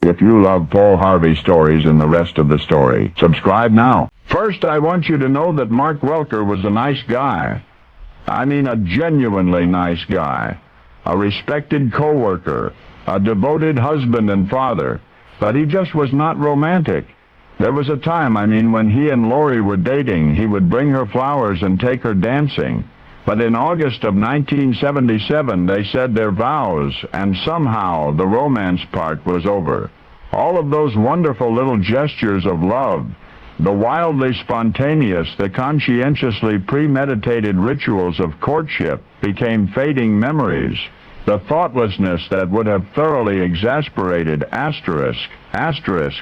If you love Paul Harvey stories and the rest of the story, subscribe now. First, I want you to know that Mark Welker was a nice guy. I mean a genuinely nice guy. A respected co-worker, a devoted husband and father. But he just was not romantic. There was a time, when he and Lori were dating, he would bring her flowers and take her dancing. But in August of 1977, they said their vows, and somehow the romance part was over. All of those wonderful little gestures of love, the wildly spontaneous, the conscientiously premeditated rituals of courtship became fading memories. The thoughtlessness that would have thoroughly exasperated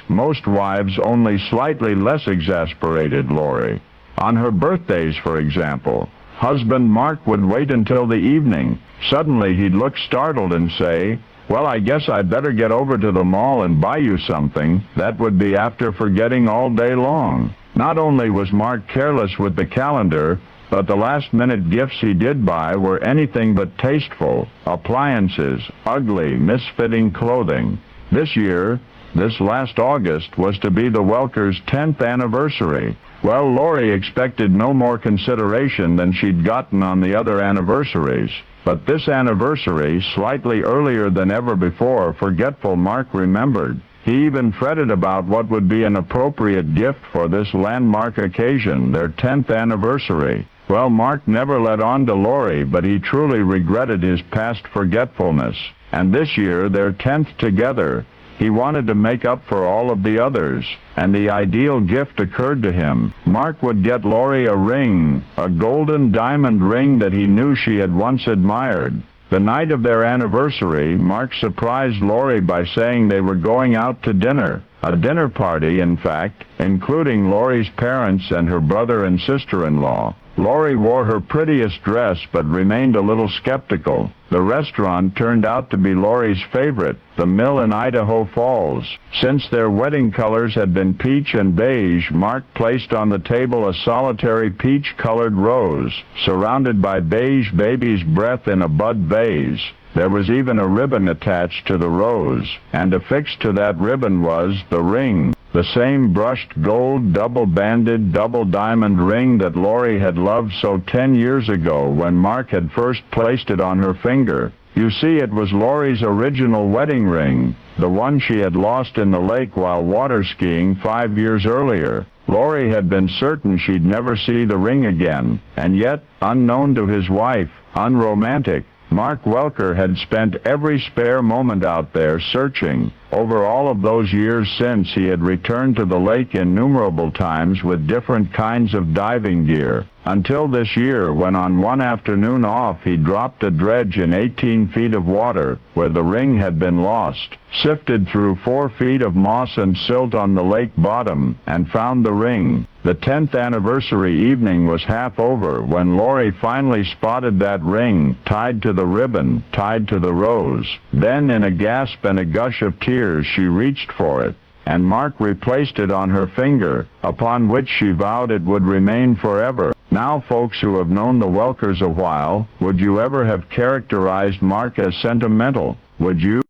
most wives only slightly less exasperated Lori. On her birthdays, for example, husband Mark would wait until the evening. Suddenly he'd look startled and say, "Well, I guess I'd better get over to the mall and buy you something." That would be after forgetting all day long. Not only was Mark careless with the calendar, but the last-minute gifts he did buy were anything but tasteful. Appliances, ugly, misfitting clothing. This last August, was to be the Welkers' 10th anniversary. Well, Lori expected no more consideration than she'd gotten on the other anniversaries. But this anniversary, slightly earlier than ever before, forgetful Mark remembered. He even fretted about what would be an appropriate gift for this landmark occasion, their 10th anniversary. Well, Mark never let on to Lori, but he truly regretted his past forgetfulness. And this year, their 10th together, he wanted to make up for all of the others, and the ideal gift occurred to him. Mark would get Lori a ring, a golden diamond ring that he knew she had once admired. The night of their anniversary, Mark surprised Lori by saying they were going out to dinner. A dinner party, in fact, including Lori's parents and her brother and sister-in-law. Lori wore her prettiest dress but remained a little skeptical. The restaurant turned out to be Lori's favorite, the Mill in Idaho Falls. Since their wedding colors had been peach and beige, Mark placed on the table a solitary peach-colored rose, surrounded by beige baby's breath in a bud vase. There was even a ribbon attached to the rose, and affixed to that ribbon was the ring. The same brushed gold, double-banded, double-diamond ring that Lori had loved so 10 years ago when Mark had first placed it on her finger. You see, it was Lori's original wedding ring, the one she had lost in the lake while water skiing 5 years earlier. Lori had been certain she'd never see the ring again, and yet, unknown to his wife, unromantic, Mark Welker had spent every spare moment out there searching. Over all of those years since, he had returned to the lake innumerable times with different kinds of diving gear, until this year when on one afternoon off he dropped a dredge in 18 feet of water where the ring had been lost, sifted through 4 feet of moss and silt on the lake bottom, and found the ring. The 10th anniversary evening was half over when Lori finally spotted that ring, tied to the ribbon, tied to the rose. Then, in a gasp and a gush of tears, she reached for it, and Mark replaced it on her finger, upon which she vowed it would remain forever. Now, folks who have known the Welkers a while, would you ever have characterized Mark as sentimental? Would you?